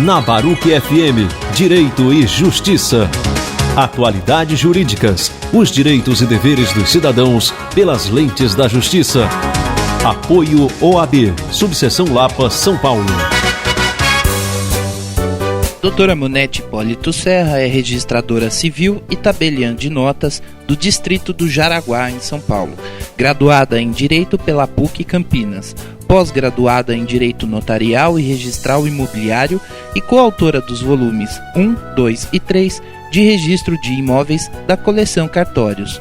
Na Baruch FM, Direito e Justiça. Atualidades jurídicas, os direitos e deveres dos cidadãos pelas lentes da justiça. Apoio OAB, Subseção Lapa, São Paulo. Doutora Monete Hipólito Serra é registradora civil e tabeliã de notas do Distrito do Jaraguá, em São Paulo. Graduada em Direito pela PUC Campinas. Pós-graduada em Direito Notarial e Registral Imobiliário e coautora dos volumes 1, 2 e 3 de Registro de Imóveis da coleção Cartórios.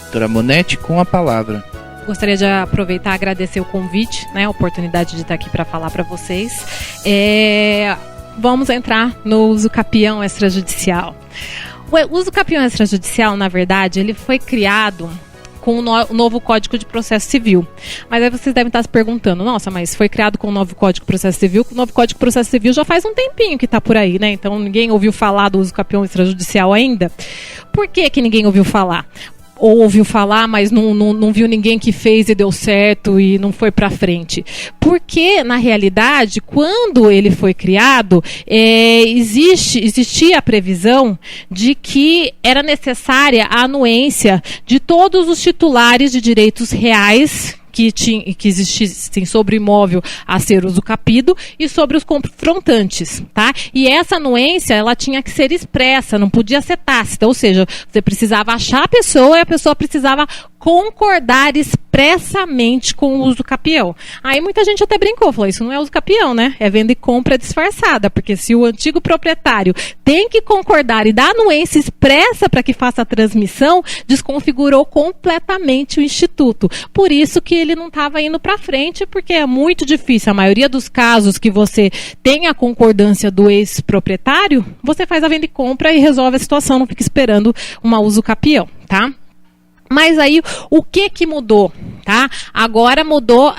Doutora Monete, com a palavra. Gostaria de aproveitar e agradecer o convite, a oportunidade de estar aqui para falar para vocês. Vamos entrar no uso capião extrajudicial. O uso capião extrajudicial, na verdade, ele foi criado com o novo Código de Processo Civil. Mas aí vocês devem estar se perguntando, nossa, mas foi criado com o novo Código de Processo Civil? O novo Código de Processo Civil já faz um tempinho que está por aí, né? Então ninguém ouviu falar do uso capião extrajudicial ainda. Por que ninguém ouviu falar? Ou ouviu falar, mas não viu ninguém que fez e deu certo e não foi para frente. Porque, na realidade, quando ele foi criado, existia a previsão de que era necessária a anuência de todos os titulares de direitos reais que existissem sobre o imóvel a ser usucapido e sobre os confrontantes, tá? E essa anuência, ela tinha que ser expressa, não podia ser tácita, ou seja, você precisava achar a pessoa e a pessoa precisava concordar expressamente com o uso capião. Aí muita gente até brincou, falou, isso não é uso capião, né? É venda e compra disfarçada, porque se o antigo proprietário tem que concordar e dar anuência expressa para que faça a transmissão, desconfigurou completamente o instituto. Por isso que ele não estava indo para frente, porque é muito difícil. A maioria dos casos que você tem a concordância do ex-proprietário, você faz a venda e compra e resolve a situação, não fica esperando uma uso capião, tá? Mas aí, o que mudou? Tá? Agora mudou,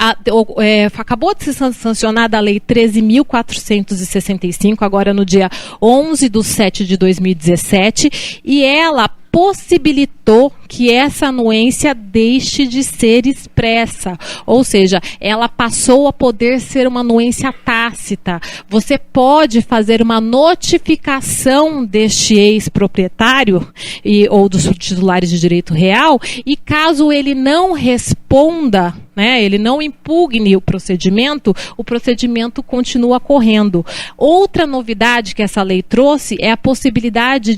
acabou de ser sancionada a Lei 13.465, agora no dia 11/7/2017, e ela possibilitou que essa anuência deixe de ser expressa, ou seja, ela passou a poder ser uma anuência tácita. Você pode fazer uma notificação deste ex-proprietário ou dos titulares de direito real, e caso ele não responda, ele não impugne o procedimento continua correndo. Outra novidade que essa lei trouxe é a possibilidade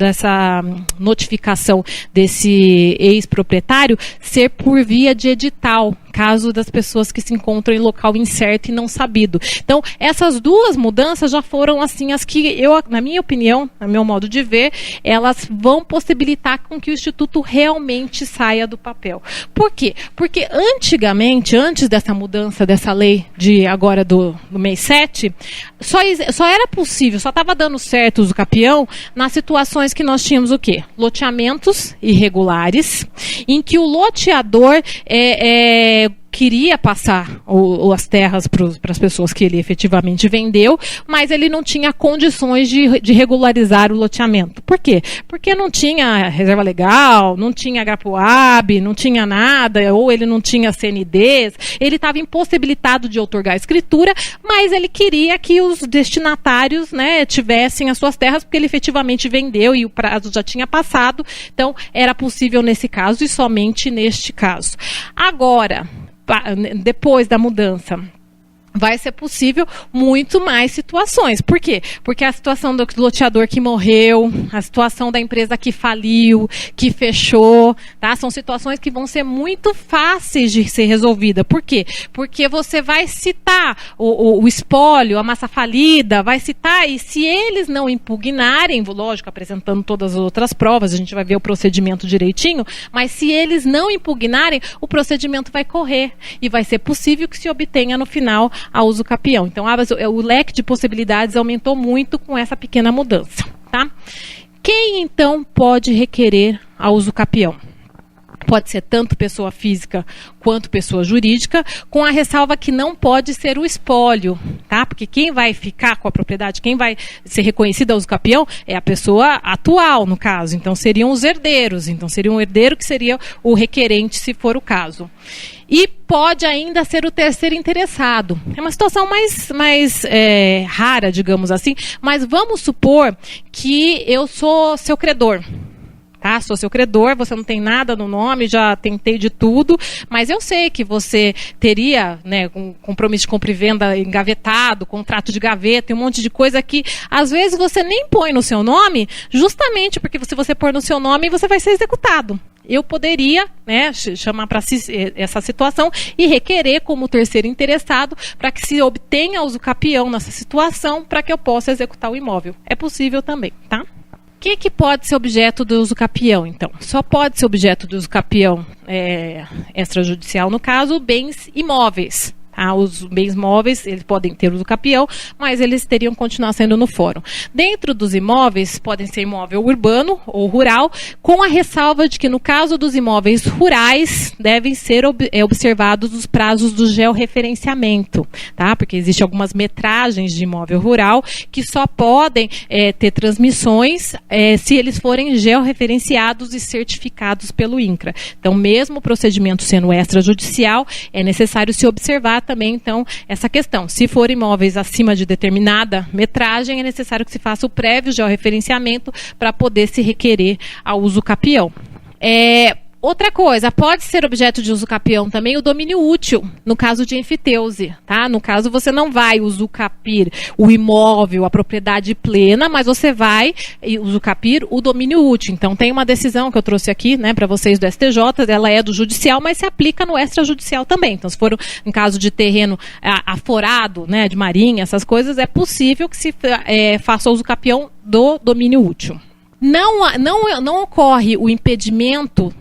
dessa notificação desse ex-proprietário ser por via de edital, caso das pessoas que se encontram em local incerto e não sabido. Então, essas duas mudanças já foram assim as que na minha opinião, no meu modo de ver, elas vão possibilitar com que o Instituto realmente saia do papel. Por quê? Porque antigamente, antes dessa mudança dessa lei do mês 7, só era possível, só estava dando certo o uso capião nas situações que nós tínhamos o quê? Loteamentos irregulares, em que o loteador queria passar as terras para as pessoas que ele efetivamente vendeu, mas ele não tinha condições de regularizar o loteamento. Por quê? Porque não tinha reserva legal, não tinha Grapoab, não tinha nada, ou ele não tinha CNDs, ele estava impossibilitado de outorgar a escritura, mas ele queria que os destinatários, tivessem as suas terras, porque ele efetivamente vendeu e o prazo já tinha passado, então era possível nesse caso e somente neste caso. Agora, depois da mudança, vai ser possível muito mais situações. Por quê? Porque a situação do loteador que morreu, a situação da empresa que faliu, que fechou, tá? São situações que vão ser muito fáceis de ser resolvidas. Por quê? Porque você vai citar o espólio, a massa falida, vai citar, e se eles não impugnarem, lógico, apresentando todas as outras provas, a gente vai ver o procedimento direitinho, mas se eles não impugnarem, o procedimento vai correr e vai ser possível que se obtenha no final a uso capião. Então, o leque de possibilidades aumentou muito com essa pequena mudança, tá? Quem, então, pode requerer a uso capião? Pode ser tanto pessoa física quanto pessoa jurídica, com a ressalva que não pode ser o espólio, tá? Porque quem vai ficar com a propriedade, quem vai ser reconhecida a uso capião é a pessoa atual, no caso. Então, seriam os herdeiros. Então, seria um herdeiro que seria o requerente, se for o caso. e pode ainda ser o terceiro interessado. É uma situação mais rara, digamos assim, mas vamos supor que eu sou seu credor. Tá? Sou seu credor, você não tem nada no nome, já tentei de tudo, mas eu sei que você teria, né, um compromisso de compra e venda engavetado, contrato de gaveta e um monte de coisa que às vezes você nem põe no seu nome, justamente porque se você pôr no seu nome, você vai ser executado. Eu poderia, né, chamar para si essa situação e requerer como terceiro interessado para que se obtenha uso capião nessa situação para que eu possa executar o imóvel. É possível também, tá? O que pode ser objeto do uso capião, então? Só pode ser objeto do uso capião extrajudicial, no caso, bens imóveis. Os bens móveis, eles podem ter uso capião, mas eles teriam que continuar sendo no fórum. Dentro dos imóveis, podem ser imóvel urbano ou rural, com a ressalva de que no caso dos imóveis rurais, devem ser observados os prazos do georreferenciamento, tá? Porque existem algumas metragens de imóvel rural que só podem ter transmissões se eles forem georreferenciados e certificados pelo INCRA. Então, mesmo o procedimento sendo extrajudicial, é necessário se observar também, então, essa questão. Se for imóveis acima de determinada metragem, é necessário que se faça o prévio georreferenciamento para poder se requerer ao uso capião. Outra coisa, pode ser objeto de uso capião também o domínio útil, no caso de enfiteuse, tá? No caso, você não vai usucapir o imóvel, a propriedade plena, mas você vai usucapir o domínio útil. Então, tem uma decisão que eu trouxe aqui, né, para vocês do STJ, ela é do judicial, mas se aplica no extrajudicial também. Então, se for em caso de terreno aforado, né, de marinha, essas coisas, é possível que se faça uso capião do domínio útil. Não ocorre o impedimento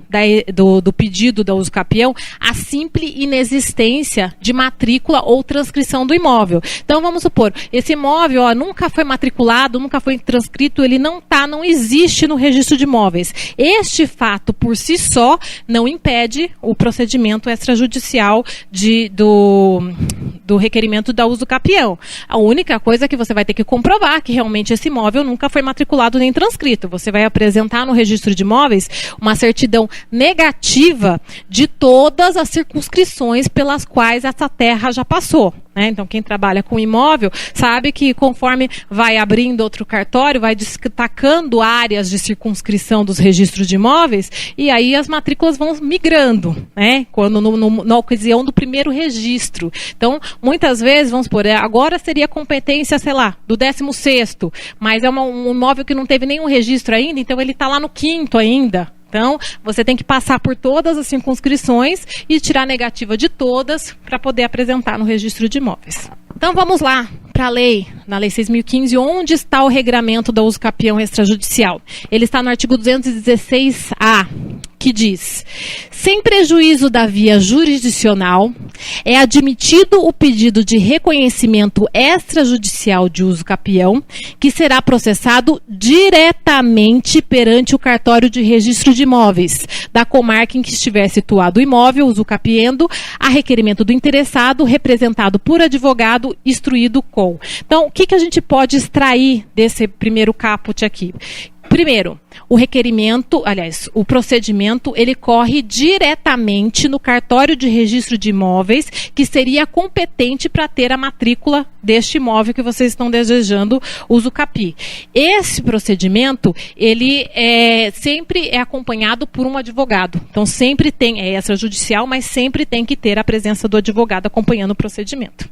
do pedido da uso capião a simples inexistência de matrícula ou transcrição do imóvel. Então, vamos supor, esse imóvel nunca foi matriculado, nunca foi transcrito, ele não existe no registro de imóveis. Este fato, por si só, não impede o procedimento extrajudicial do requerimento da uso capião. A única coisa é que você vai ter que comprovar que realmente esse imóvel nunca foi matriculado nem transcrito. Você vai apresentar no registro de imóveis uma certidão negativa de todas as circunscrições pelas quais essa terra já passou. Né? Então, quem trabalha com imóvel sabe que conforme vai abrindo outro cartório, vai destacando áreas de circunscrição dos registros de imóveis e aí as matrículas vão migrando, né? Quando na ocasião do primeiro registro. Então, muitas vezes, vamos supor, agora seria competência, sei lá, do 16º, mas é um imóvel que não teve nenhum registro ainda, então ele está lá no 5º ainda. Então, você tem que passar por todas as circunscrições e tirar a negativa de todas para poder apresentar no registro de imóveis. Então, vamos lá para a lei, na Lei 6.015, onde está o regramento da uso capião extrajudicial? Ele está no artigo 216-A, que diz: sem prejuízo da via jurisdicional, é admitido o pedido de reconhecimento extrajudicial de uso capião, que será processado diretamente perante o cartório de registro de imóveis da comarca em que estiver situado o imóvel usucapiendo, a requerimento do interessado, representado por advogado, instruído com. Então, o que a gente pode extrair desse primeiro caput aqui? Primeiro, o procedimento, ele corre diretamente no cartório de registro de imóveis, que seria competente para ter a matrícula deste imóvel que vocês estão desejando usucapi. Esse procedimento, ele sempre é acompanhado por um advogado. Então, sempre tem, extrajudicial, mas sempre tem que ter a presença do advogado acompanhando o procedimento.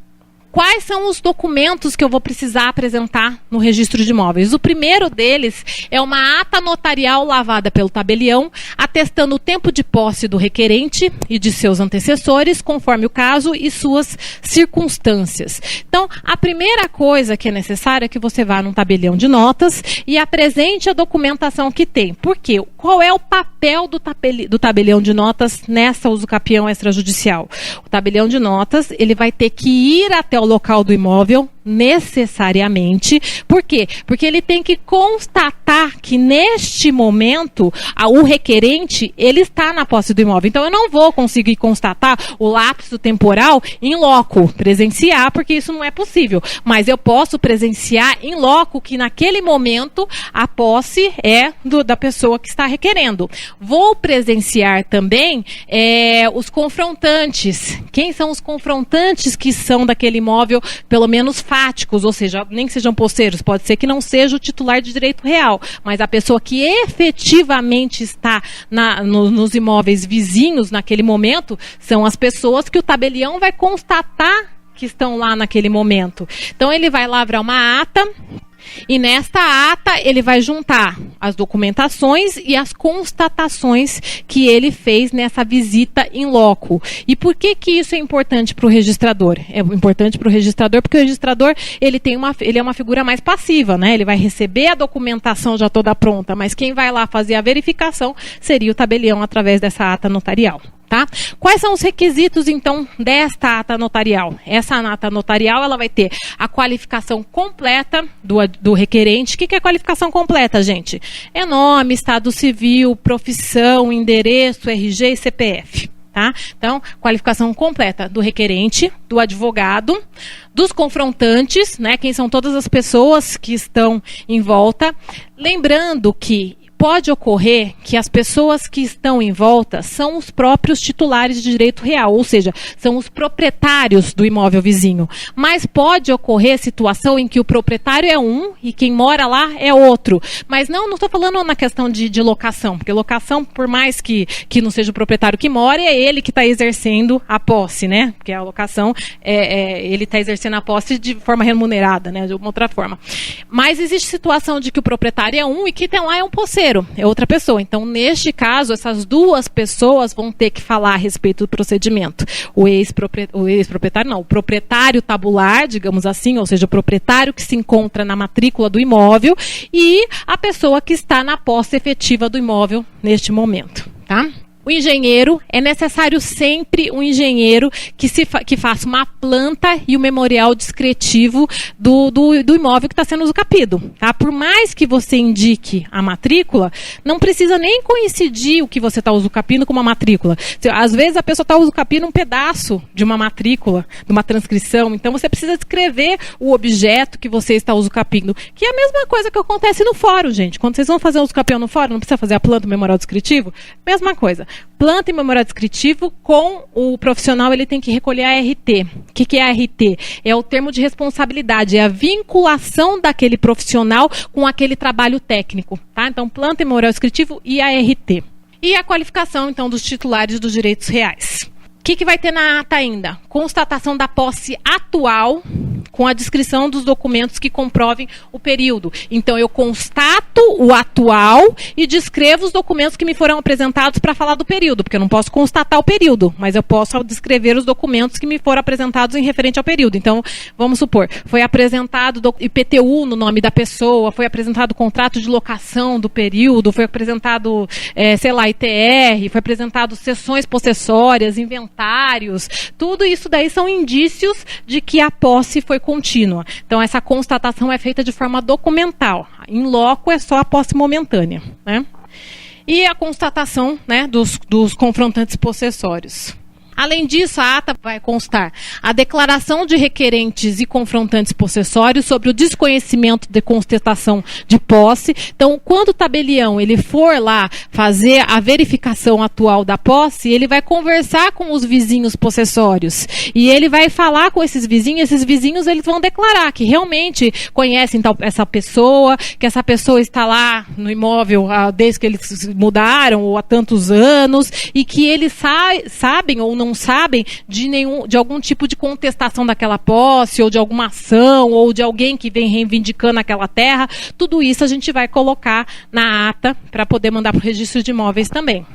Quais são os documentos que eu vou precisar apresentar no registro de imóveis? O primeiro deles é uma ata notarial lavada pelo tabelião, atestando o tempo de posse do requerente e de seus antecessores, conforme o caso e suas circunstâncias. Então, a primeira coisa que é necessária é que você vá num tabelião de notas e apresente a documentação que tem. Por quê? Qual é o papel do tabelião de notas nessa usucapião extrajudicial? O tabelião de notas, ele vai ter que ir até o local do imóvel, necessariamente. Por quê? Porque ele tem que constatar que neste momento o requerente ele está na posse do imóvel. Então eu não vou conseguir constatar o lapso temporal em loco, presenciar, porque isso não é possível. Mas eu posso presenciar em loco que naquele momento a posse é da pessoa que está requerendo. Vou presenciar também os confrontantes. Quem são os confrontantes que são daquele imóvel, pelo menos fáticos, ou seja, nem que sejam posseiros, pode ser que não seja o titular de direito real, mas a pessoa que efetivamente está nos imóveis vizinhos naquele momento, são as pessoas que o tabelião vai constatar que estão lá naquele momento. Então ele vai lavrar uma ata, e nesta ata ele vai juntar as documentações e as constatações que ele fez nessa visita in loco. E por que isso é importante para o registrador? É importante para o registrador porque o registrador ele é uma figura mais passiva, né? Ele vai receber a documentação já toda pronta, mas quem vai lá fazer a verificação seria o tabelião através dessa ata notarial. Tá? Quais são os requisitos, então, desta ata notarial? Essa ata notarial ela vai ter a qualificação completa do requerente. O que é qualificação completa, gente? É nome, estado civil, profissão, endereço, RG e CPF. Tá? Então, qualificação completa do requerente, do advogado, dos confrontantes, né? Quem são todas as pessoas que estão em volta. Lembrando que pode ocorrer que as pessoas que estão em volta são os próprios titulares de direito real, ou seja, são os proprietários do imóvel vizinho. Mas pode ocorrer situação em que o proprietário é um e quem mora lá é outro. Mas não estou falando na questão de locação, porque locação, por mais que não seja o proprietário que mora, é ele que está exercendo a posse, né? Porque a locação, ele está exercendo a posse de forma remunerada, né? De alguma outra forma. Mas existe situação de que o proprietário é um e quem tem lá é um posseiro. É outra pessoa. Então, neste caso, essas duas pessoas vão ter que falar a respeito do procedimento. O proprietário tabular, digamos assim, ou seja, o proprietário que se encontra na matrícula do imóvel e a pessoa que está na posse efetiva do imóvel neste momento, tá? O engenheiro, é necessário sempre um engenheiro que faça uma planta e o memorial descritivo do imóvel que está sendo usucapido. Tá? Por mais que você indique a matrícula, não precisa nem coincidir o que você está usucapindo com uma matrícula. Às vezes a pessoa está usucapindo um pedaço de uma matrícula, de uma transcrição, então você precisa descrever o objeto que você está usucapindo. Que é a mesma coisa que acontece no fórum, gente. Quando vocês vão fazer um usucapião no fórum, não precisa fazer a planta e o memorial descritivo? Mesma coisa. Planta e memorial descritivo, com o profissional ele tem que recolher a RT. O que é a RT? É o termo de responsabilidade, é a vinculação daquele profissional com aquele trabalho técnico. Tá? Então, planta e memorial descritivo e a RT. E a qualificação, então, dos titulares dos direitos reais. O que vai ter na ata ainda? Constatação da posse atual, com a descrição dos documentos que comprovem o período. Então, eu constato o atual e descrevo os documentos que me foram apresentados para falar do período, porque eu não posso constatar o período, mas eu posso descrever os documentos que me foram apresentados em referente ao período. Então, vamos supor, foi apresentado IPTU no nome da pessoa, foi apresentado o contrato de locação do período, foi apresentado, ITR, foi apresentado sessões possessórias, inventários, tudo isso daí são indícios de que a posse foi contínua. Então, essa constatação é feita de forma documental. Em loco é só a posse momentânea, né? E a constatação, né, dos confrontantes possessórios. Além disso, a ata vai constar a declaração de requerentes e confrontantes possessórios sobre o desconhecimento de contestação de posse. Então, quando o tabelião ele for lá fazer a verificação atual da posse, ele vai conversar com os vizinhos possessórios. E ele vai falar com esses vizinhos eles vão declarar que realmente conhecem essa pessoa, que essa pessoa está lá no imóvel desde que eles mudaram ou há tantos anos, e que eles sabem ou não sabem de algum tipo de contestação daquela posse, ou de alguma ação, ou de alguém que vem reivindicando aquela terra. Tudo isso a gente vai colocar na ata para poder mandar para o registro de imóveis também.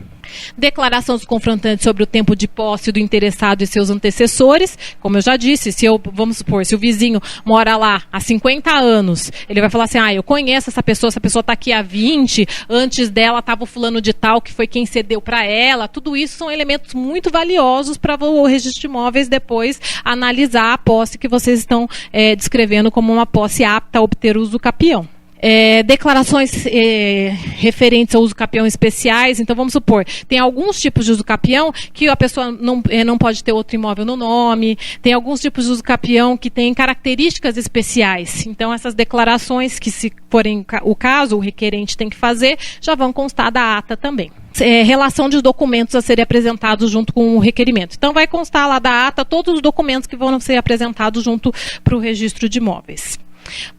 Declaração dos confrontantes sobre o tempo de posse do interessado e seus antecessores. Como eu já disse, vamos supor, se o vizinho mora lá há 50 anos, ele vai falar assim, eu conheço essa pessoa está aqui há 20, antes dela estava o fulano de tal, que foi quem cedeu para ela. Tudo isso são elementos muito valiosos para o registro de imóveis depois analisar a posse que vocês estão descrevendo como uma posse apta a obter uso capião. Declarações referentes ao uso capião especiais. Então, vamos supor, tem alguns tipos de uso capião que a pessoa não pode ter outro imóvel no nome, tem alguns tipos de uso capião que têm características especiais. Então, essas declarações, que se forem o caso, o requerente tem que fazer, já vão constar da ata também. Relação de documentos a serem apresentados junto com o requerimento. Então, vai constar lá da ata todos os documentos que vão ser apresentados junto para o registro de imóveis.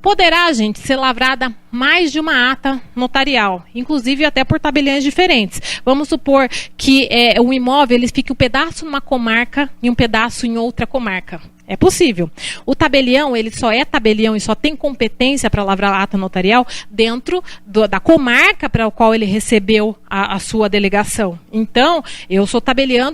Poderá, gente, ser lavrada mais de uma ata notarial, inclusive até por tabeliões diferentes. Vamos supor que o imóvel ele fique um pedaço numa comarca e um pedaço em outra comarca. É possível. O tabelião, ele só é tabelião e só tem competência para lavrar a ata notarial dentro da comarca para a qual ele recebeu a sua delegação. Então, eu sou tabelião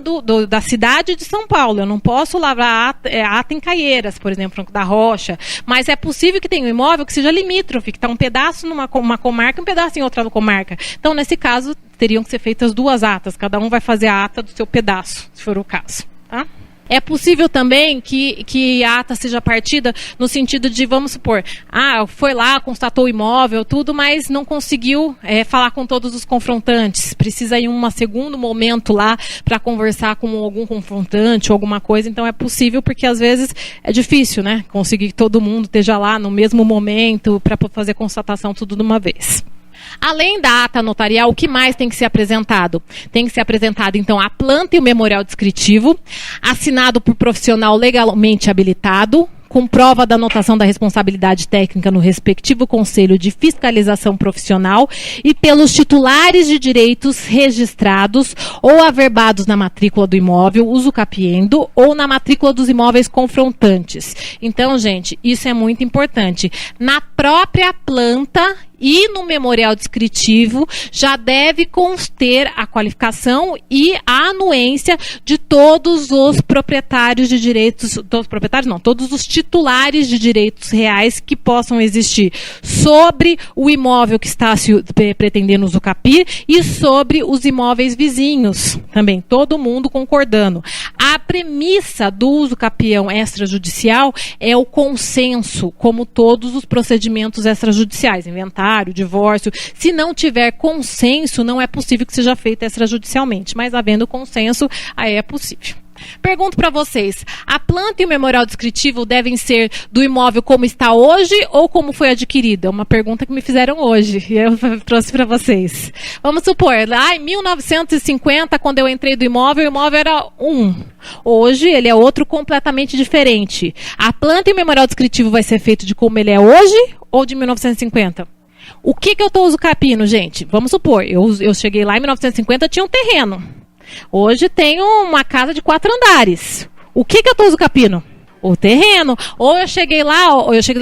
da cidade de São Paulo. Eu não posso lavrar ata em Caieiras, por exemplo, Franco da Rocha. Mas é possível que tenha um imóvel que seja limítrofe, que está um pedaço numa comarca e um pedaço em outra comarca. Então, nesse caso, teriam que ser feitas duas atas. Cada um vai fazer a ata do seu pedaço, se for o caso. Tá? É possível também que a ata seja partida no sentido de, vamos supor, foi lá, constatou o imóvel, tudo, mas não conseguiu falar com todos os confrontantes. Precisa ir um segundo momento lá para conversar com algum confrontante ou alguma coisa. Então é possível, porque às vezes é difícil, né? Conseguir que todo mundo esteja lá no mesmo momento para fazer constatação tudo de uma vez. Além da ata notarial, o que mais tem que ser apresentado? Tem que ser apresentado, então, a planta e o memorial descritivo, assinado por profissional legalmente habilitado, com prova da anotação da responsabilidade técnica no respectivo Conselho de Fiscalização Profissional e pelos titulares de direitos registrados ou averbados na matrícula do imóvel usucapiendo ou na matrícula dos imóveis confrontantes. Então, gente, isso é muito importante. Na própria planta e no memorial descritivo já deve conter a qualificação e a anuência de todos os proprietários de direitos, todos os titulares de direitos reais que possam existir sobre o imóvel que está se pretendendo usucapir e sobre os imóveis vizinhos também, todo mundo concordando. A premissa do usucapião extrajudicial é o consenso, como todos os procedimentos extrajudiciais, inventário, divórcio. Se não tiver consenso, não é possível que seja feito extrajudicialmente, mas havendo consenso, aí é possível. Pergunto para vocês, a planta e o memorial descritivo devem ser do imóvel como está hoje ou como foi adquirido? É uma pergunta que me fizeram hoje e eu trouxe para vocês. Vamos supor, lá em 1950, quando eu entrei do imóvel, o imóvel era um. Hoje ele é outro completamente diferente. A planta e o memorial descritivo vai ser feito de como ele é hoje ou de 1950? O que eu estou usucapindo, gente? Vamos supor, eu cheguei lá em 1950, tinha um terreno. Hoje tenho uma casa de 4 andares. O que eu estou usucapindo? O terreno. Ou eu cheguei lá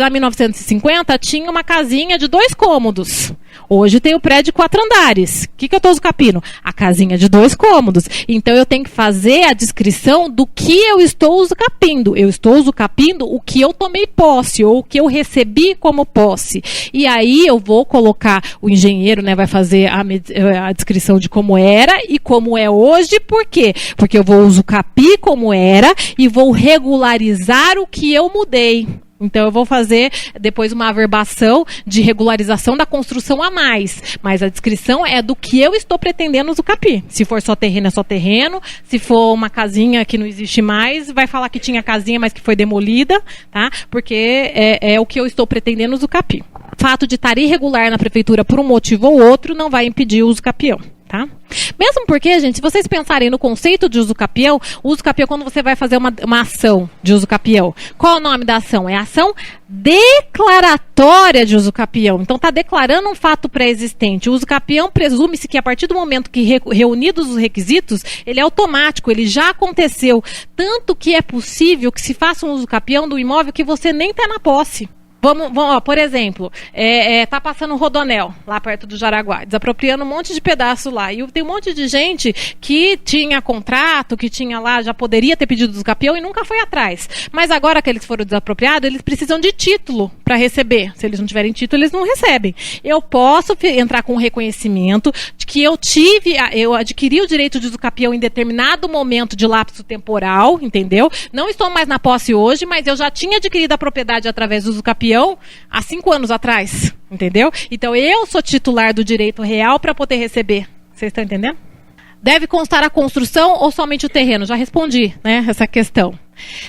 em 1950, tinha uma casinha de 2 cômodos. Hoje tem o prédio de 4 andares. O que eu estou usucapindo? A casinha de 2 cômodos. Então eu tenho que fazer a descrição do que eu estou usucapindo. Eu estou usucapindo o que eu tomei posse, ou o que eu recebi como posse. E aí eu vou colocar, o engenheiro, né, vai fazer a descrição de como era e como é hoje. Por quê? Porque eu vou usucapir como era e vou regularizar o que eu mudei. Então eu vou fazer depois uma averbação de regularização da construção a mais. Mas a descrição é do que eu estou pretendendo usucapir. Se for só terreno, é só terreno. Se for uma casinha que não existe mais, vai falar que tinha casinha, mas que foi demolida, tá? Porque é o que eu estou pretendendo usucapir. O fato de estar irregular na prefeitura por um motivo ou outro não vai impedir o usucapião. Tá? Mesmo porque, gente, se vocês pensarem no conceito de usucapião, o usucapião, quando você vai fazer uma ação de usucapião, qual é o nome da ação? É a ação declaratória de usucapião. Então, está declarando um fato pré-existente. O usucapião presume-se que a partir do momento que reunidos os requisitos, ele é automático, ele já aconteceu. Tanto que é possível que se faça um usucapião do imóvel que você nem está na posse. Por exemplo, tá passando um rodonel lá perto do Jaraguá, desapropriando um monte de pedaço lá. E tem um monte de gente que tinha contrato, que tinha lá, já poderia ter pedido usucapião e nunca foi atrás. Mas agora que eles foram desapropriados, eles precisam de título para receber. Se eles não tiverem título, eles não recebem. Eu posso entrar com um reconhecimento de que eu adquiri o direito de usucapião em determinado momento de lapso temporal, entendeu? Não estou mais na posse hoje, mas eu já tinha adquirido a propriedade através do usucapião há 5 anos atrás, entendeu? Então eu sou titular do direito real para poder receber. Vocês estão entendendo? Deve constar a construção ou somente o terreno? Já respondi, né, essa questão.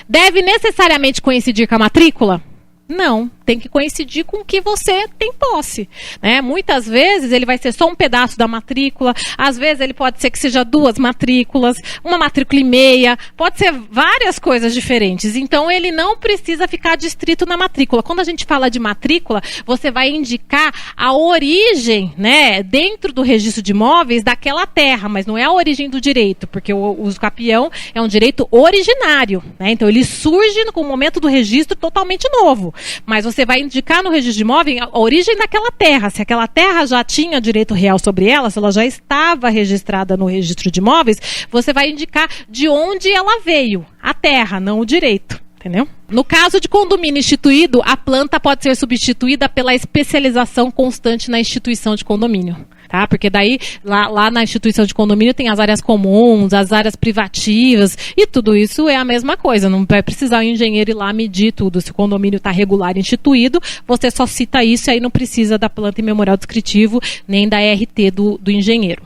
Deve necessariamente coincidir com a matrícula? Não, tem que coincidir com o que você tem posse, né? Muitas vezes ele vai ser só um pedaço da matrícula, às vezes ele pode ser que seja 2 matrículas, uma matrícula e meia, pode ser várias coisas diferentes. Então ele não precisa ficar distrito na matrícula. Quando a gente fala de matrícula, você vai indicar a origem, né, dentro do registro de imóveis daquela terra, mas não é a origem do direito, porque o usucapião é um direito originário, né? Então ele surge no momento do registro totalmente novo. Mas você vai indicar no registro de imóvel a origem daquela terra. Se aquela terra já tinha direito real sobre ela, se ela já estava registrada no registro de imóveis, você vai indicar de onde ela veio. A terra, não o direito. Entendeu? No caso de condomínio instituído, a planta pode ser substituída pela especialização constante na instituição de condomínio. Tá? Porque daí, lá na instituição de condomínio tem as áreas comuns, as áreas privativas, e tudo isso é a mesma coisa. Não vai precisar o engenheiro ir lá medir tudo. Se o condomínio está regular e instituído, você só cita isso e aí não precisa da planta e memorial descritivo, nem da RT do engenheiro.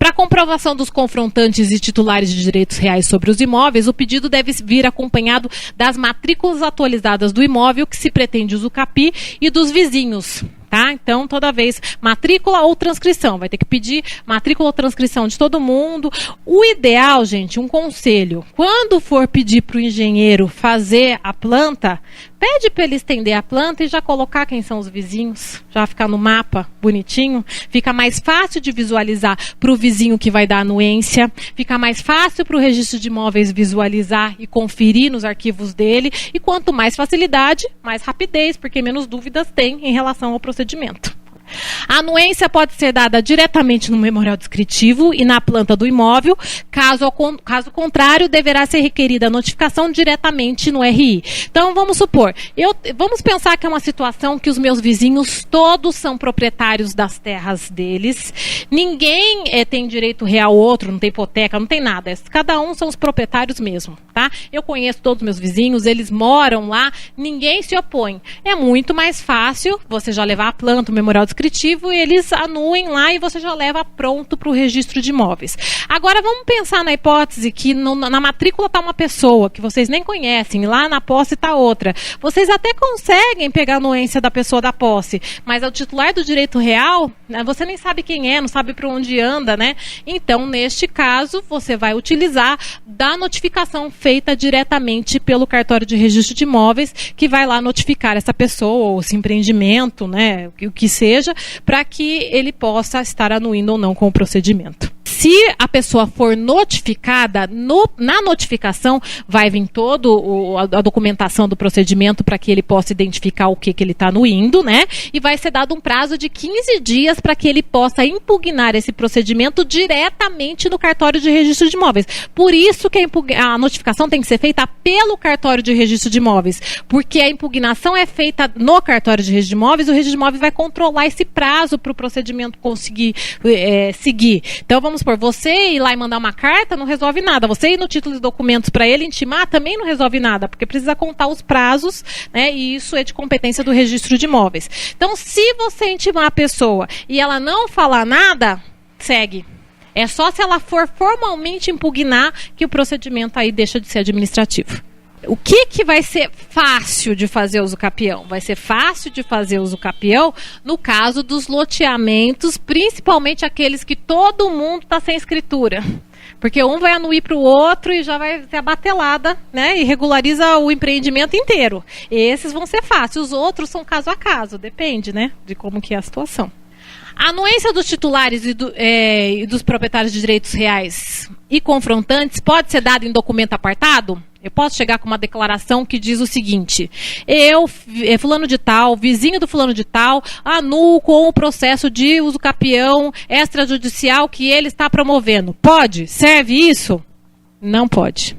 Para comprovação dos confrontantes e titulares de direitos reais sobre os imóveis, o pedido deve vir acompanhado das matrículas atualizadas do imóvel que se pretende usucapi e dos vizinhos. Tá? Então, toda vez, matrícula ou transcrição. Vai ter que pedir matrícula ou transcrição de todo mundo. O ideal, gente, um conselho. Quando for pedir para o engenheiro fazer a planta, pede para ele estender a planta e já colocar quem são os vizinhos. Já ficar no mapa bonitinho. Fica mais fácil de visualizar para o vizinho que vai dar anuência. Fica mais fácil para o registro de imóveis visualizar e conferir nos arquivos dele. E quanto mais facilidade, mais rapidez, porque menos dúvidas tem em relação ao procedimento. A anuência pode ser dada diretamente no memorial descritivo e na planta do imóvel. Caso contrário, deverá ser requerida a notificação diretamente no RI. Então, vamos supor, vamos pensar que é uma situação que os meus vizinhos todos são proprietários das terras deles. Ninguém tem direito real ao outro, não tem hipoteca, não tem nada. Cada um são os proprietários mesmo, tá? Eu conheço todos os meus vizinhos, eles moram lá, ninguém se opõe. É muito mais fácil você já levar a planta, o memorial descritivo, e eles anuem lá e você já leva pronto para o registro de imóveis. Agora vamos pensar na hipótese que na matrícula está uma pessoa que vocês nem conhecem, lá na posse está outra. Vocês até conseguem pegar a anuência da pessoa da posse, mas o titular do direito real, né, você nem sabe quem é, não sabe para onde anda, né? Então, neste caso, você vai utilizar da notificação feita diretamente pelo cartório de registro de imóveis, que vai lá notificar essa pessoa, ou esse empreendimento, né, o que seja, para que ele possa estar anuindo ou não com o procedimento. Se a pessoa for notificada, na notificação vai vir toda a documentação do procedimento para que ele possa identificar o que ele está anuindo, né? E vai ser dado um prazo de 15 dias para que ele possa impugnar esse procedimento diretamente no cartório de registro de imóveis. Por isso que a notificação tem que ser feita pelo cartório de registro de imóveis, porque a impugnação é feita no cartório de registro de imóveis, o registro de imóveis vai controlar esse prazo para o procedimento conseguir seguir. Então, vamos supor, você ir lá e mandar uma carta não resolve nada. Você ir no título de documentos para ele intimar também não resolve nada, porque precisa contar os prazos, né? E isso é de competência do registro de imóveis. Então, se você intimar a pessoa e ela não falar nada, segue. É só se ela for formalmente impugnar que o procedimento aí deixa de ser administrativo. O que vai ser fácil de fazer usucapião? Vai ser fácil de fazer usucapião no caso dos loteamentos, principalmente aqueles que todo mundo está sem escritura. Porque um vai anuir para o outro e já vai ser abatelada, né? E regulariza o empreendimento inteiro. Esses vão ser fáceis. Os outros são caso a caso. Depende, né? De como que é a situação. A anuência dos titulares e dos proprietários de direitos reais e confrontantes pode ser dada em documento apartado? Eu posso chegar com uma declaração que diz o seguinte: fulano de tal, vizinho do fulano de tal, anulo com o processo de usucapião extrajudicial que ele está promovendo. Pode? Serve isso? Não pode.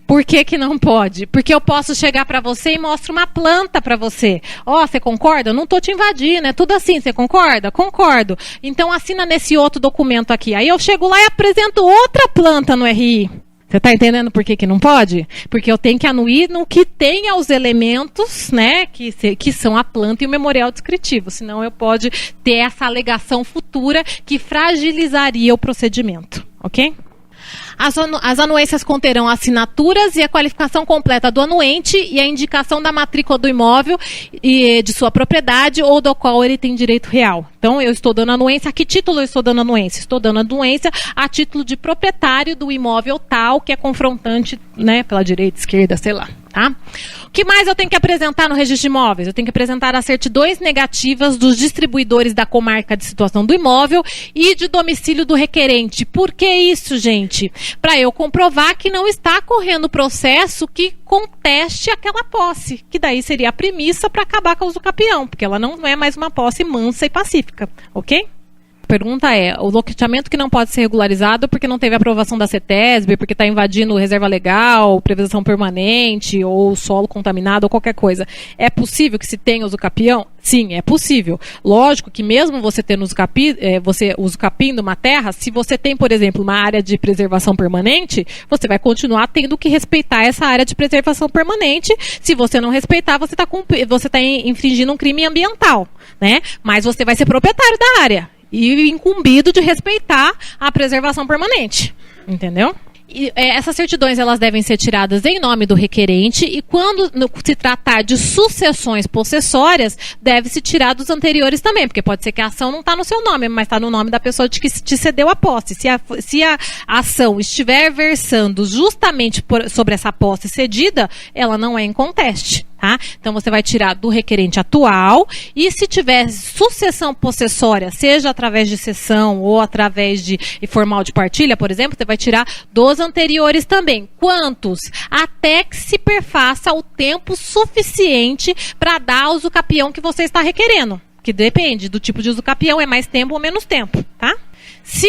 Por que não pode? Porque eu posso chegar para você e mostro uma planta para você. Você concorda? Eu não estou te invadindo, é tudo assim, você concorda? Concordo. Então assina nesse outro documento aqui. Aí eu chego lá e apresento outra planta no RI. Você está entendendo por que não pode? Porque eu tenho que anuir no que tenha os elementos, né, que são a planta e o memorial descritivo. Senão eu pode ter essa alegação futura que fragilizaria o procedimento, ok? As anuências conterão assinaturas e a qualificação completa do anuente e a indicação da matrícula do imóvel e de sua propriedade ou do qual ele tem direito real. Então, eu estou dando anuência. A que título eu estou dando anuência? Estou dando anuência a título de proprietário do imóvel tal, que é confrontante, né, pela direita, esquerda, sei lá. Tá? O que mais eu tenho que apresentar no registro de imóveis? Eu tenho que apresentar as certidões negativas dos distribuidores da comarca de situação do imóvel e de domicílio do requerente. Por que isso, gente? Para eu comprovar que não está correndo processo que conteste aquela posse, que daí seria a premissa para acabar com o usucapião, porque ela não é mais uma posse mansa e pacífica, ok? A pergunta é, o loteamento que não pode ser regularizado porque não teve aprovação da CETESB, porque está invadindo reserva legal, previsão permanente, ou solo contaminado, ou qualquer coisa. É possível que se tenha usucapião? Sim, é possível. Lógico que mesmo você tendo usucapindo uma terra, se você tem, por exemplo, uma área de preservação permanente, você vai continuar tendo que respeitar essa área de preservação permanente. Se você não respeitar, você está infringindo um crime ambiental, né? Mas você vai ser proprietário da área e incumbido de respeitar a preservação permanente, entendeu? E, essas certidões elas devem ser tiradas em nome do requerente e quando se tratar de sucessões possessórias, deve-se tirar dos anteriores também, porque pode ser que a ação não está no seu nome, mas está no nome da pessoa de que te cedeu a posse. Se a ação estiver versando justamente sobre essa posse cedida, ela não é em conteste. Tá? Então, você vai tirar do requerente atual e se tiver sucessão possessória, seja através de cessão ou através de formal de partilha, por exemplo, você vai tirar dos anteriores também. Quantos? Até que se perfaça o tempo suficiente para dar o usucapião que você está requerendo. Que depende do tipo de usucapião, é mais tempo ou menos tempo, tá? Se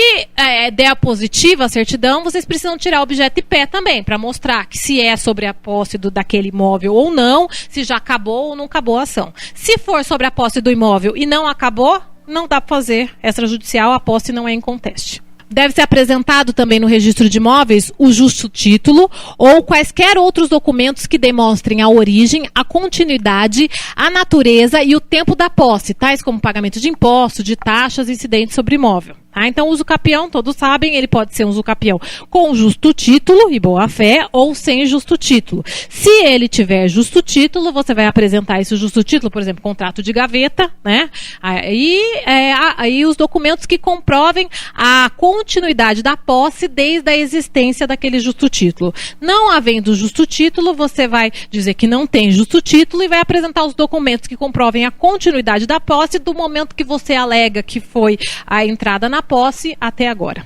der a positiva a certidão, vocês precisam tirar o objeto e pé também, para mostrar que se é sobre a posse daquele imóvel ou não, se já acabou ou não acabou a ação. Se for sobre a posse do imóvel e não acabou, não dá para fazer extrajudicial, a posse não é em conteste. Deve ser apresentado também no registro de imóveis o justo título ou quaisquer outros documentos que demonstrem a origem, a continuidade, a natureza e o tempo da posse, tais como pagamento de impostos, de taxas e incidentes sobre imóvel. Tá? Então, o usucapião, todos sabem, ele pode ser um usucapião com justo título e boa-fé ou sem justo título. Se ele tiver justo título, você vai apresentar esse justo título, por exemplo, contrato de gaveta, né? Aí os documentos que comprovem a continuidade da posse desde a existência daquele justo título. Não havendo justo título, você vai dizer que não tem justo título e vai apresentar os documentos que comprovem a continuidade da posse do momento que você alega que foi a entrada na posse até agora.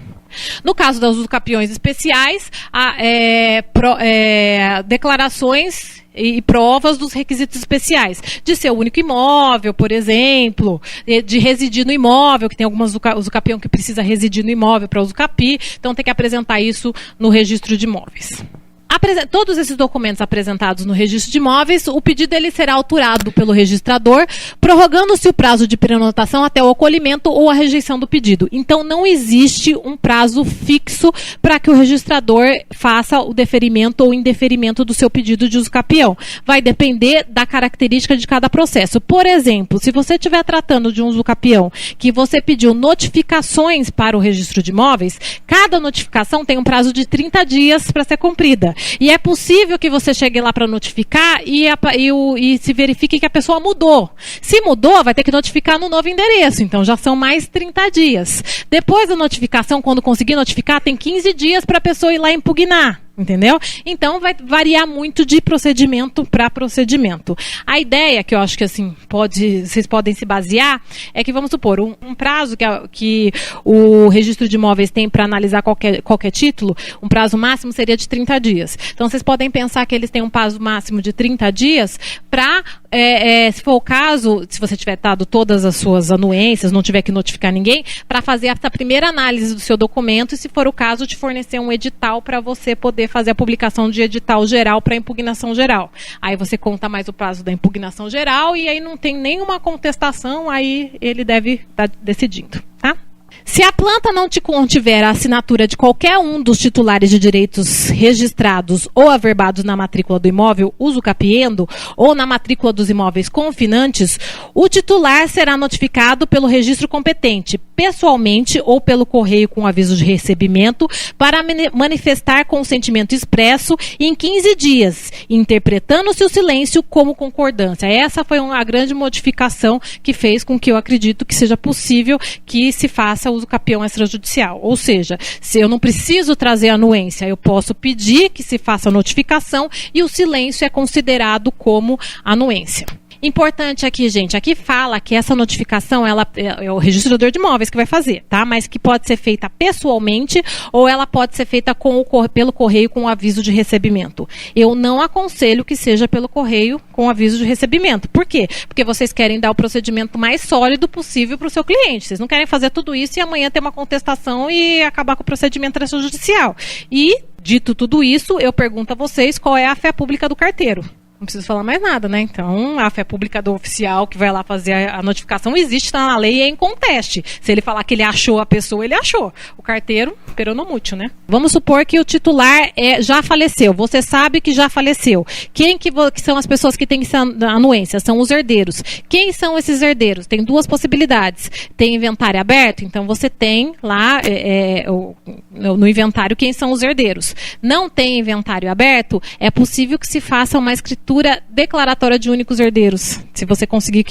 No caso dos usucapiões especiais, declarações e provas dos requisitos especiais, de ser o único imóvel, por exemplo, de residir no imóvel, que tem algumas usucapião que precisa residir no imóvel para usucapi, então tem que apresentar isso no registro de imóveis. Todos esses documentos apresentados no registro de imóveis, o pedido ele será auturado pelo registrador, prorrogando-se o prazo de prenotação até o acolhimento ou a rejeição do pedido. Então, não existe um prazo fixo para que o registrador faça o deferimento ou indeferimento do seu pedido de usucapião. Vai depender da característica de cada processo. Por exemplo, se você estiver tratando de um usucapião que você pediu notificações para o registro de imóveis, cada notificação tem um prazo de 30 dias para ser cumprida. E é possível que você chegue lá para notificar e se verifique que a pessoa mudou. Se mudou, vai ter que notificar no novo endereço. Então, já são mais 30 dias. Depois da notificação, quando conseguir notificar, tem 15 dias para a pessoa ir lá impugnar. Entendeu? Então vai variar muito de procedimento para procedimento. A ideia que eu acho que assim vocês podem se basear é que, vamos supor, um prazo que o registro de imóveis tem para analisar qualquer título, um prazo máximo seria de 30 dias. Então vocês podem pensar que eles têm um prazo máximo de 30 dias para, se for o caso, se você tiver dado todas as suas anuências, não tiver que notificar ninguém, para fazer essa primeira análise do seu documento e, se for o caso, te fornecer um edital para você poder fazer a publicação de edital geral para impugnação geral. Aí você conta mais o prazo da impugnação geral e aí não tem nenhuma contestação, aí ele deve estar decidindo, tá? Se a planta não contiver a assinatura de qualquer um dos titulares de direitos registrados ou averbados na matrícula do imóvel usucapiendo ou na matrícula dos imóveis confinantes, o titular será notificado pelo registro competente, pessoalmente ou pelo correio com aviso de recebimento, para manifestar consentimento expresso em 15 dias, interpretando-se o silêncio como concordância. Essa foi a grande modificação que fez com que eu acredito que seja possível que se faça uso capião extrajudicial. Ou seja, se eu não preciso trazer anuência, eu posso pedir que se faça a notificação e o silêncio é considerado como anuência. Importante aqui, gente, aqui fala que essa notificação é o registrador de imóveis que vai fazer, tá? Mas que pode ser feita pessoalmente ou ela pode ser feita pelo correio com aviso de recebimento. Eu não aconselho que seja pelo correio com aviso de recebimento. Por quê? Porque vocês querem dar o procedimento mais sólido possível para o seu cliente. Vocês não querem fazer tudo isso e amanhã ter uma contestação e acabar com o procedimento extrajudicial. E, dito tudo isso, eu pergunto a vocês qual é a fé pública do carteiro. Não preciso falar mais nada, né? Então, a fé pública do oficial que vai lá fazer a notificação existe, está na lei e é inconteste. Se ele falar que ele achou a pessoa, ele achou. O carteiro, peronomútil, né? Vamos supor que o titular já faleceu. Você sabe que já faleceu. Quem que são as pessoas que têm essa anuência? São os herdeiros. Quem são esses herdeiros? Tem duas possibilidades. Tem inventário aberto, então você tem lá no inventário quem são os herdeiros. Não tem inventário aberto, é possível que se faça uma escritura declaratória de únicos herdeiros. Se você conseguir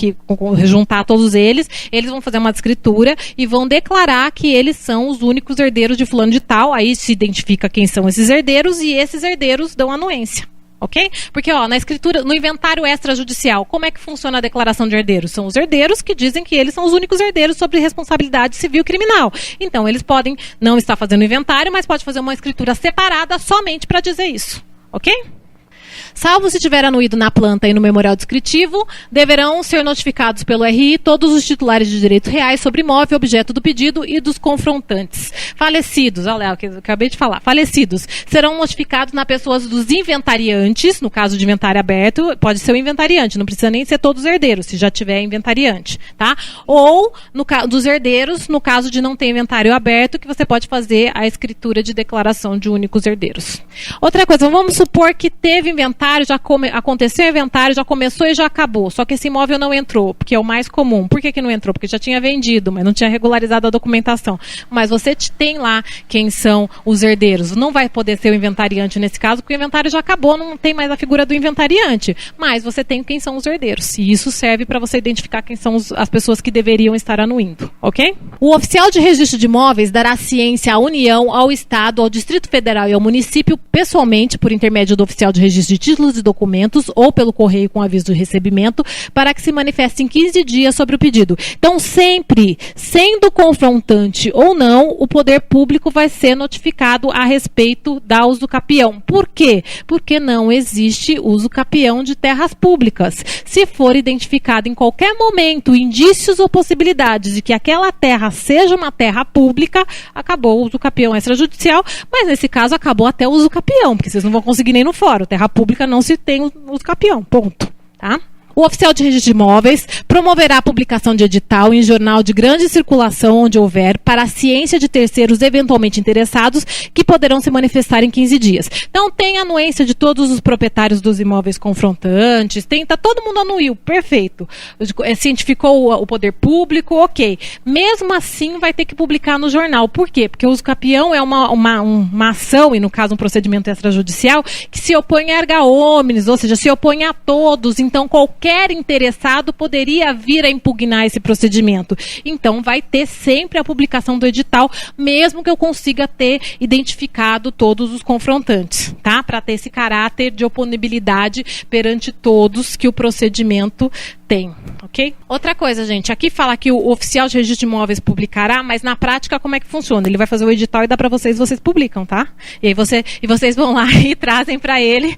juntar todos eles vão fazer uma escritura e vão declarar que eles são os únicos herdeiros de fulano de tal. Aí se identifica quem são esses herdeiros e esses herdeiros dão anuência. Ok? Porque na escritura, no inventário extrajudicial, como é que funciona a declaração de herdeiros? São os herdeiros que dizem que eles são os únicos herdeiros sobre responsabilidade civil e criminal. Então, eles podem não estar fazendo inventário, mas pode fazer uma escritura separada somente para dizer isso. Ok? Salvo se tiver anuído na planta e no memorial descritivo, deverão ser notificados pelo RI todos os titulares de direitos reais sobre imóvel, objeto do pedido e dos confrontantes. Falecidos, olha lá o que eu acabei de falar, falecidos, serão notificados na pessoa dos inventariantes, no caso de inventário aberto, pode ser o inventariante, não precisa nem ser todos os herdeiros, se já tiver inventariante, tá? Ou dos herdeiros, no caso de não ter inventário aberto, que você pode fazer a escritura de declaração de únicos herdeiros. Outra coisa, vamos supor que teve inventário, aconteceu o inventário, já começou e já acabou. Só que esse imóvel não entrou, porque é o mais comum. Por que não entrou? Porque já tinha vendido, mas não tinha regularizado a documentação. Mas você tem lá quem são os herdeiros. Não vai poder ser o inventariante nesse caso, porque o inventário já acabou, não tem mais a figura do inventariante. Mas você tem quem são os herdeiros. E isso serve para você identificar quem são as pessoas que deveriam estar anuindo. Ok? O oficial de registro de imóveis dará ciência à União, ao Estado, ao Distrito Federal e ao município, pessoalmente, por intermédio do oficial de registro de títulos e documentos ou pelo correio com aviso de recebimento, para que se manifeste em 15 dias sobre o pedido. Então, sempre, sendo confrontante ou não, o poder público vai ser notificado a respeito da usucapião. Por quê? Porque não existe usucapião de terras públicas. Se for identificado em qualquer momento indícios ou possibilidades de que aquela terra seja uma terra pública, acabou o usucapião extrajudicial, mas nesse caso acabou até o usucapião, porque vocês não vão conseguir nem no fórum. Terra pública não se tem usucapião, ponto, tá? O oficial de registro de imóveis promoverá a publicação de edital em jornal de grande circulação onde houver, para a ciência de terceiros eventualmente interessados, que poderão se manifestar em 15 dias. Então, tem anuência de todos os proprietários dos imóveis confrontantes, tá todo mundo anuiu, perfeito. Cientificou o poder público, ok. Mesmo assim, vai ter que publicar no jornal. Por quê? Porque o usucapião é uma ação, e no caso um procedimento extrajudicial, que se opõe a erga omnes, ou seja, se opõe a todos. Então, qualquer qualquer interessado poderia vir a impugnar esse procedimento. Então, vai ter sempre a publicação do edital, mesmo que eu consiga ter identificado todos os confrontantes, tá? Para ter esse caráter de oponibilidade perante todos que o procedimento tem, ok? Outra coisa, gente, aqui fala que o oficial de registro de imóveis publicará, mas na prática como é que funciona? Ele vai fazer o edital e dá para vocês publicam, tá? E aí vocês vão lá e trazem para ele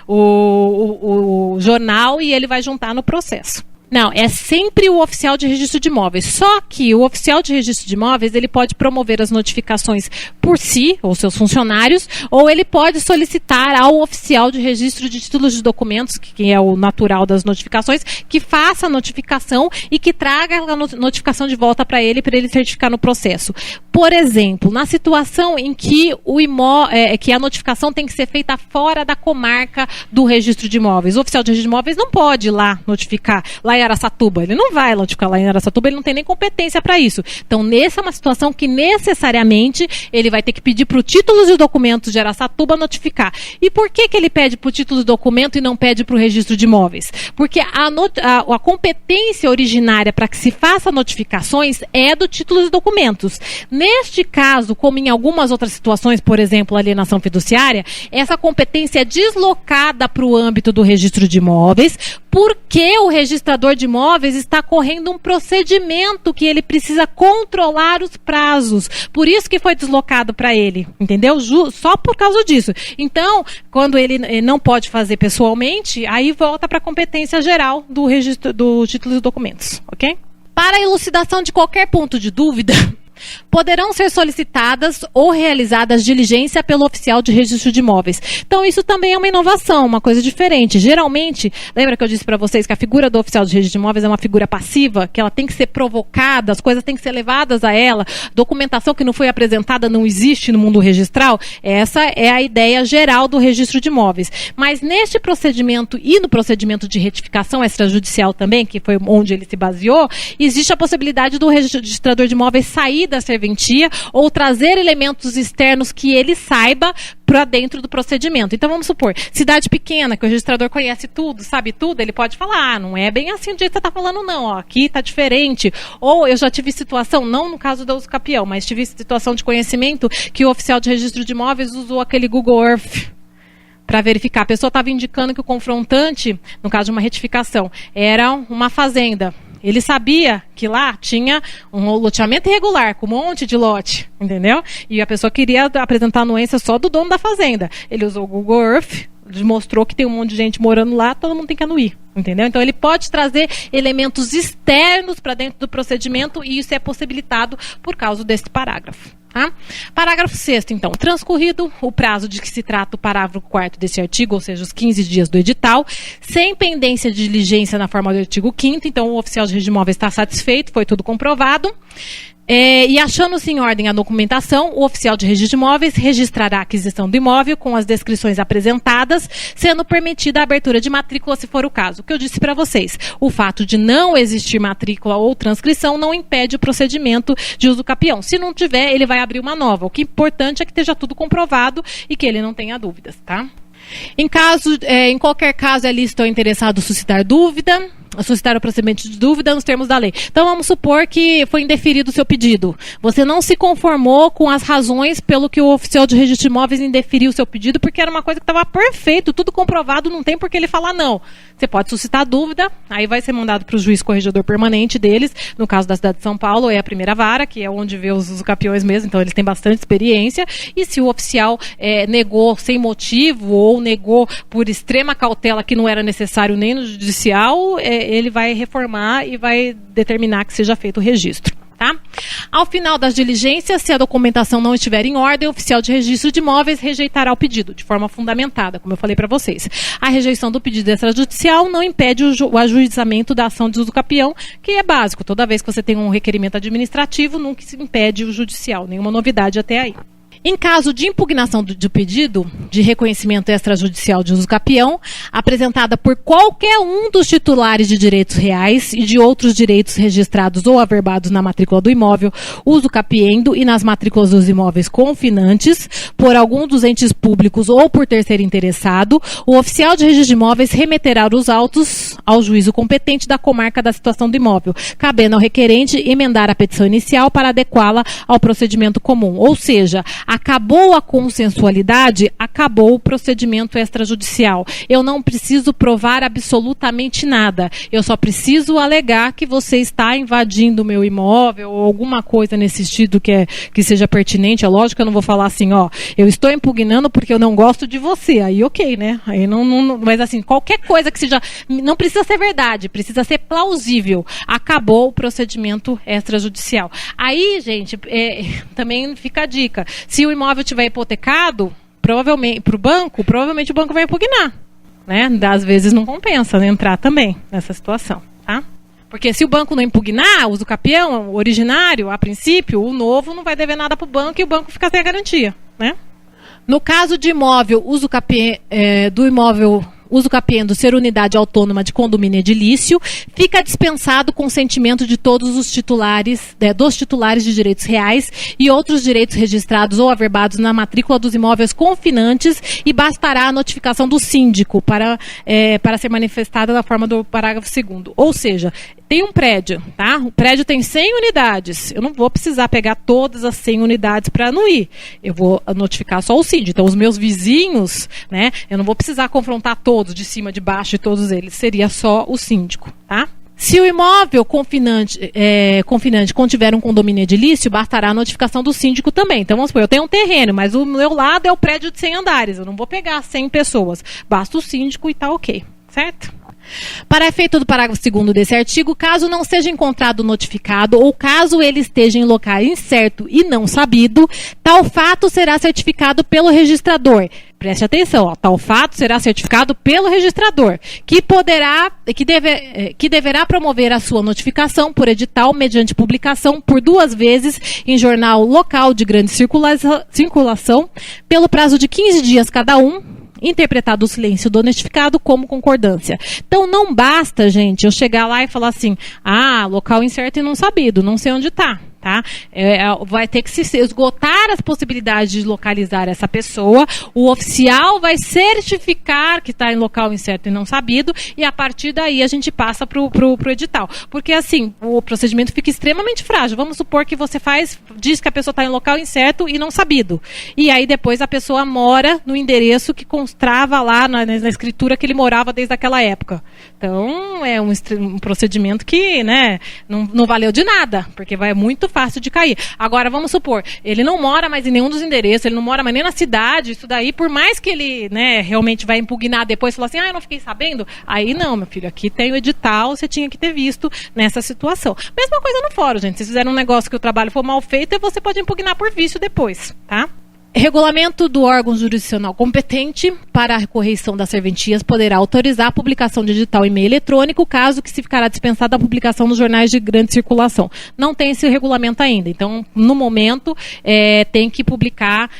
o jornal e ele vai juntar no processo. Não, é sempre o oficial de registro de imóveis. Só que o oficial de registro de imóveis, ele pode promover as notificações por si, ou seus funcionários, ou ele pode solicitar ao oficial de registro de títulos de documentos, que é o natural das notificações, que faça a notificação e que traga a notificação de volta para ele certificar no processo. Por exemplo, na situação em que que a notificação tem que ser feita fora da comarca do registro de imóveis. O oficial de registro de imóveis não pode ir lá notificar, lá em Araçatuba. Ele não vai notificar lá em Araçatuba, ele não tem nem competência para isso. Então, nessa é uma situação que necessariamente ele vai ter que pedir para o título de documentos de Araçatuba notificar. E por que ele pede para o título de documento e não pede para o registro de imóveis? Porque a competência originária para que se faça notificações é do título de documentos. Neste caso, como em algumas outras situações, por exemplo, alienação fiduciária, essa competência é deslocada para o âmbito do registro de imóveis, porque o registrador de imóveis está correndo um procedimento que ele precisa controlar os prazos. Por isso que foi deslocado para ele, entendeu? Só por causa disso. Então, quando ele não pode fazer pessoalmente, aí volta para a competência geral do registro do título de documentos, ok? Para a elucidação de qualquer ponto de dúvida, poderão ser solicitadas ou realizadas diligência pelo oficial de registro de imóveis. Então, isso também é uma inovação, uma coisa diferente. Geralmente, lembra que eu disse para vocês que a figura do oficial de registro de imóveis é uma figura passiva, que ela tem que ser provocada, as coisas têm que ser levadas a ela, documentação que não foi apresentada não existe no mundo registral. Essa é a ideia geral do registro de imóveis. Mas neste procedimento e no procedimento de retificação extrajudicial também, que foi onde ele se baseou, existe a possibilidade do registrador de imóveis sair da serventia ou trazer elementos externos que ele saiba para dentro do procedimento. Então, vamos supor, cidade pequena, que o registrador conhece tudo, sabe tudo, ele pode falar, não é bem assim do jeito que você está falando, não, ó, aqui está diferente. Ou eu já tive situação, não no caso do uso capião, mas tive situação de conhecimento que o oficial de registro de imóveis usou aquele Google Earth para verificar. A pessoa estava indicando que o confrontante, no caso de uma retificação, era uma fazenda. Ele sabia que lá tinha um loteamento irregular, com um monte de lote, entendeu? E a pessoa queria apresentar a anuência só do dono da fazenda. Ele usou o Google Earth, mostrou que tem um monte de gente morando lá, todo mundo tem que anuir, entendeu? Então ele pode trazer elementos externos para dentro do procedimento e isso é possibilitado por causa desse parágrafo. Tá? Parágrafo 6º, então. Transcorrido o prazo de que se trata o parágrafo 4º desse artigo, ou seja, os 15 dias do edital, sem pendência de diligência na forma do artigo 5º, então o oficial de registro de imóveis está satisfeito, foi tudo comprovado. E achando-se em ordem a documentação, o oficial de registro de imóveis registrará a aquisição do imóvel com as descrições apresentadas, sendo permitida a abertura de matrícula se for o caso. O que eu disse para vocês, o fato de não existir matrícula ou transcrição não impede o procedimento de uso capião. Se não tiver, ele vai abrir uma nova. O que é importante é que esteja tudo comprovado e que ele não tenha dúvidas, tá? Em qualquer caso, é lícito ao interessado suscitar dúvida, suscitar o procedimento de dúvida nos termos da lei. Então, vamos supor que foi indeferido o seu pedido. Você não se conformou com as razões pelo que o oficial de registro de imóveis indeferiu o seu pedido, porque era uma coisa que estava perfeito, tudo comprovado, não tem por que ele falar não. Você pode suscitar dúvida, aí vai ser mandado para o juiz corregedor permanente deles, no caso da cidade de São Paulo, é a primeira vara, que é onde vê os capiões mesmo, então eles têm bastante experiência, e se o oficial negou sem motivo, ou negou por extrema cautela que não era necessário nem no judicial, ele vai reformar e vai determinar que seja feito o registro. Tá? Ao final das diligências, se a documentação não estiver em ordem, o oficial de registro de imóveis rejeitará o pedido, de forma fundamentada, como eu falei para vocês. A rejeição do pedido extrajudicial não impede o ajuizamento da ação de uso capião, que é básico. Toda vez que você tem um requerimento administrativo, nunca se impede o judicial. Nenhuma novidade até aí. Em caso de impugnação do pedido de reconhecimento extrajudicial de uso capião, apresentada por qualquer um dos titulares de direitos reais e de outros direitos registrados ou averbados na matrícula do imóvel uso capiendo e nas matrículas dos imóveis confinantes, por algum dos entes públicos ou por terceiro interessado, o oficial de registro de imóveis remeterá os autos ao juízo competente da comarca da situação do imóvel, cabendo ao requerente emendar a petição inicial para adequá-la ao procedimento comum. Ou seja, acabou a consensualidade, acabou o procedimento extrajudicial. Eu não preciso provar absolutamente nada. Eu só preciso alegar que você está invadindo o meu imóvel ou alguma coisa nesse sentido que seja pertinente. É lógico que eu não vou falar assim, ó, eu estou impugnando porque eu não gosto de você. Aí ok, né? Aí não, mas assim, qualquer coisa que seja, não precisa ser verdade, precisa ser plausível. Acabou o procedimento extrajudicial. Aí, gente, também fica a dica. Se o imóvel estiver hipotecado, provavelmente para o banco, provavelmente o banco vai impugnar, né? Às vezes não compensa, né, entrar também nessa situação, tá? Porque se o banco não impugnar, uso capião, o originário, a princípio, o novo não vai dever nada para o banco e o banco fica sem a garantia, né? No caso de imóvel, uso capiendo ser unidade autônoma de condomínio edilício, fica dispensado o consentimento de todos os titulares, dos titulares de direitos reais e outros direitos registrados ou averbados na matrícula dos imóveis confinantes e bastará a notificação do síndico para ser manifestada na forma do parágrafo 2º. Ou seja, tem um prédio, tá? O prédio tem 100 unidades. Eu não vou precisar pegar todas as 100 unidades para anuir. Eu vou notificar só o síndico. Então, os meus vizinhos, né? Eu não vou precisar confrontar todos, de cima, de baixo, de todos eles. Seria só o síndico, tá? Se o imóvel confinante contiver um condomínio edilício, bastará a notificação do síndico também. Então, vamos supor, eu tenho um terreno, mas o meu lado é o prédio de 100 andares. Eu não vou pegar 100 pessoas. Basta o síndico e tá ok, certo? Para efeito do parágrafo 2º desse artigo, caso não seja encontrado notificado ou caso ele esteja em local incerto e não sabido, tal fato será certificado pelo registrador. Preste atenção, ó, tal fato será certificado pelo registrador, que deverá promover a sua notificação por edital mediante publicação por 2 vezes em jornal local de grande circulação, pelo prazo de 15 dias cada um, interpretado o silêncio do notificado como concordância. Então, não basta, gente, eu chegar lá e falar assim, local incerto e não sabido, não sei onde está. Tá? Vai ter que se esgotar as possibilidades de localizar essa pessoa, o oficial vai certificar que está em local incerto e não sabido, e a partir daí a gente passa pro edital. Porque assim, o procedimento fica extremamente frágil. Vamos supor que você diz que a pessoa está em local incerto e não sabido. E aí depois a pessoa mora no endereço que constava lá na escritura que ele morava desde aquela época. Então, é um procedimento que, né, não valeu de nada, porque vai muito fácil de cair. Agora, vamos supor, ele não mora mais em nenhum dos endereços, ele não mora mais nem na cidade, isso daí, por mais que ele, né, realmente vai impugnar depois, falar assim, eu não fiquei sabendo, aí não, meu filho, aqui tem o edital, você tinha que ter visto nessa situação. Mesma coisa no fórum, gente, se fizeram um negócio que o trabalho for mal feito, você pode impugnar por vício depois, tá? Regulamento do órgão jurisdicional competente para a correição das serventias poderá autorizar a publicação de edital em meio eletrônico, caso que se ficará dispensada a publicação nos jornais de grande circulação. Não tem esse regulamento ainda, então, no momento, tem que publicar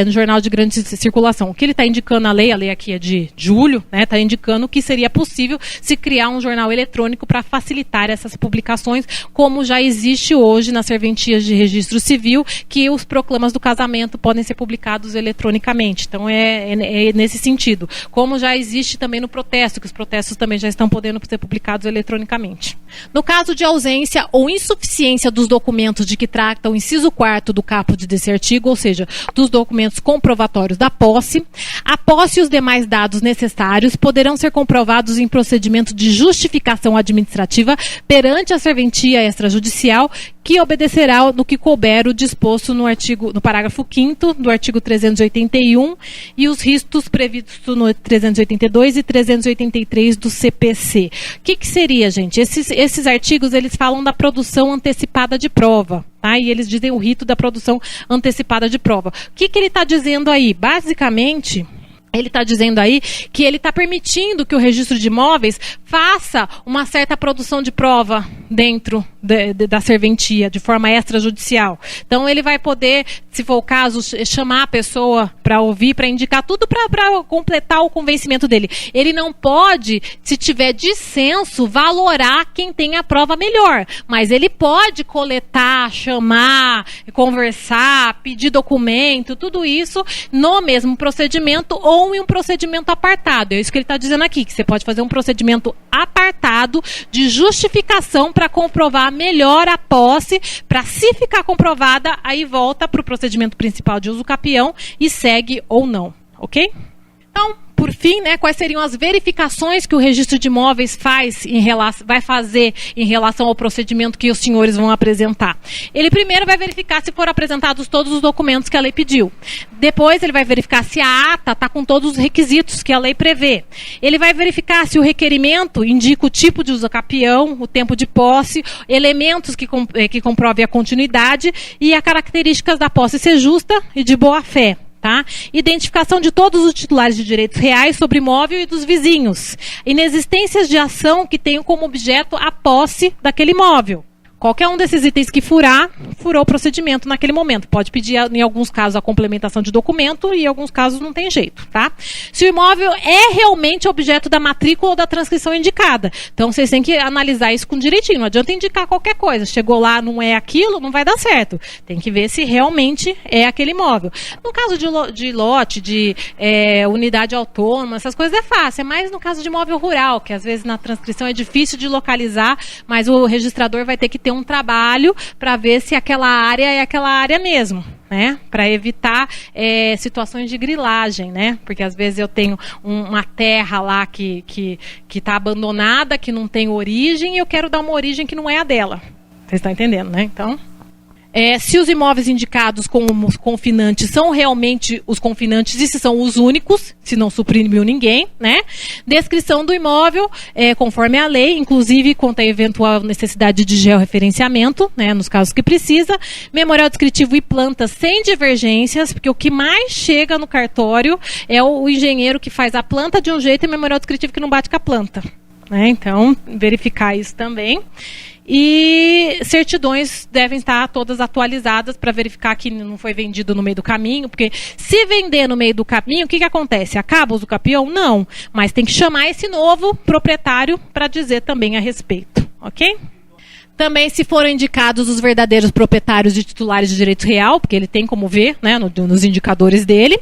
no jornal de grande circulação. O que ele está indicando a lei aqui é de julho, né, está indicando que seria possível se criar um jornal eletrônico para facilitar essas publicações, como já existe hoje nas serventias de registro civil, que os proclamas do casamento podem ser publicados eletronicamente. Então, é nesse sentido. Como já existe também no protesto, que os protestos também já estão podendo ser publicados eletronicamente. No caso de ausência ou insuficiência dos documentos de que trata o inciso 4º do caput desse artigo, ou seja, dos documentos comprovatórios da posse, a posse e os demais dados necessários poderão ser comprovados em procedimento de justificação administrativa perante a serventia extrajudicial, que obedecerá no que couber o disposto no parágrafo 5º do artigo 381 e os ristos previstos no 382 e 383 do CPC. O que seria, gente? Esses artigos, eles falam da produção antecipada de prova, tá? E eles dizem o rito da produção antecipada de prova. O que ele está dizendo aí? Basicamente, Ele está dizendo aí que ele está permitindo que o registro de imóveis faça uma certa produção de prova dentro da serventia, de forma extrajudicial. Então, ele vai poder, se for o caso, chamar a pessoa para ouvir, para indicar tudo para completar o convencimento dele. Ele não pode, se tiver dissenso, valorar quem tem a prova melhor. Mas ele pode coletar, chamar, conversar, pedir documento, tudo isso no mesmo procedimento ou em um procedimento apartado. É isso que ele está dizendo aqui, que você pode fazer um procedimento apartado de justificação para comprovar melhor a posse, para, se ficar comprovada, aí volta para o procedimento principal de uso capião e segue ou não, ok? Então, por fim, né, quais seriam as verificações que o registro de imóveis vai fazer em relação ao procedimento que os senhores vão apresentar? Ele primeiro vai verificar se foram apresentados todos os documentos que a lei pediu. Depois ele vai verificar se a ata está com todos os requisitos que a lei prevê. Ele vai verificar se o requerimento indica o tipo de uso capião, o tempo de posse, elementos que comprovem a continuidade e as características da posse ser justa e de boa fé. Tá? Identificação de todos os titulares de direitos reais sobre imóvel e dos vizinhos. Inexistências de ação que tenham como objeto a posse daquele imóvel. Qualquer um desses itens que furou o procedimento naquele momento. Pode pedir, em alguns casos, a complementação de documento e em alguns casos não tem jeito, tá? Se o imóvel é realmente objeto da matrícula ou da transcrição indicada. Então, vocês têm que analisar isso com direitinho. Não adianta indicar qualquer coisa. Chegou lá, não é aquilo, não vai dar certo. Tem que ver se realmente é aquele imóvel. No caso de lote, de unidade autônoma, essas coisas é fácil. É mais no caso de imóvel rural, que às vezes na transcrição é difícil de localizar, mas o registrador vai ter que ter um trabalho para ver se aquela área é aquela área mesmo, né? Para evitar situações de grilagem, né? Porque às vezes eu tenho uma terra lá que está abandonada, que não tem origem, e eu quero dar uma origem que não é a dela. Vocês estão entendendo, né? Então, se os imóveis indicados como confinantes são realmente os confinantes e se são os únicos, se não suprimiu ninguém, né? Descrição do imóvel, conforme a lei, inclusive quanto à eventual necessidade de georreferenciamento, né? Nos casos que precisa. Memorial descritivo e planta sem divergências, porque o que mais chega no cartório é o engenheiro que faz a planta de um jeito e memorial descritivo que não bate com a planta, né? Então, verificar isso também. E certidões devem estar todas atualizadas para verificar que não foi vendido no meio do caminho, porque se vender no meio do caminho, o que acontece? Acaba o uso capião? Não, mas tem que chamar esse novo proprietário para dizer também a respeito, ok? Também, se foram indicados os verdadeiros proprietários de titulares de direito real, porque ele tem como ver, né, nos indicadores dele.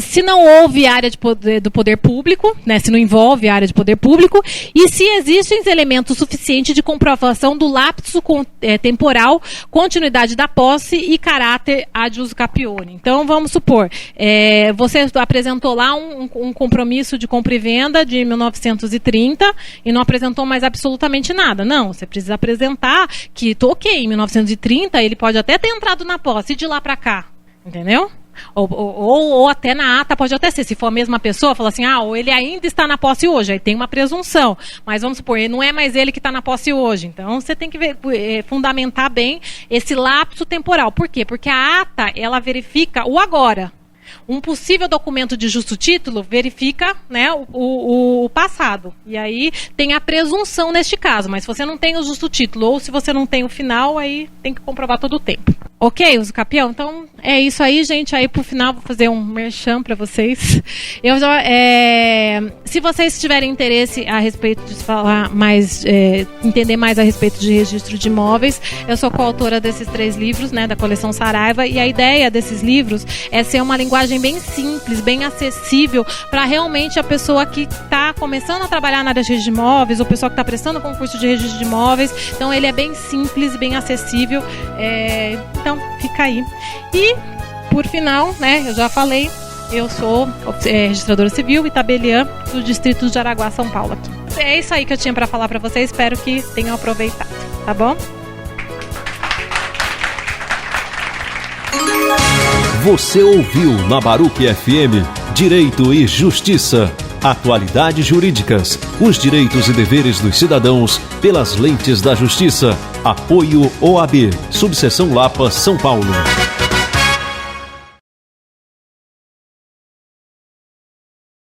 Se não houve área do poder público, né, se não envolve área de poder público, e se existem elementos suficientes de comprovação do lapso temporal, continuidade da posse e caráter ad uso capione. Então, vamos supor, você apresentou lá um compromisso de compra e venda de 1930 e não apresentou mais absolutamente nada. Não, você precisa apresentar que, em 1930 ele pode até ter entrado na posse e de lá para cá, entendeu? Ou até na ata pode até ser, se for a mesma pessoa, fala assim, ou ele ainda está na posse hoje, aí tem uma presunção, mas vamos supor, não é mais ele que está na posse hoje, então você tem que fundamentar bem esse lapso temporal. Por quê? Porque a ata, ela verifica o agora. Um possível documento de justo título verifica, né, o passado. E aí tem a presunção neste caso. Mas se você não tem o justo título ou se você não tem o final, aí tem que comprovar todo o tempo. Ok, uso capião? Então é isso aí, gente. Aí pro final vou fazer um merchan para vocês. Se vocês tiverem interesse a respeito de falar mais, entender mais a respeito de registro de imóveis, eu sou coautora desses 3 livros, né, da coleção Saraiva. E a ideia desses livros é ser uma linguagem bem simples, bem acessível para realmente a pessoa que está começando a trabalhar na área de registro de imóveis, ou a pessoa que está prestando concurso de registro de imóveis. Então ele é bem simples, bem acessível. Então fica aí. E por final, né, eu já falei, eu sou registradora civil e tabeliã do distrito de Jaraguá, São Paulo aqui. É isso aí que eu tinha para falar para vocês, espero que tenham aproveitado, tá bom? Você ouviu na Baruch FM Direito e Justiça. Atualidades jurídicas, os direitos e deveres dos cidadãos pelas lentes da justiça. Apoio OAB, Subseção Lapa, São Paulo.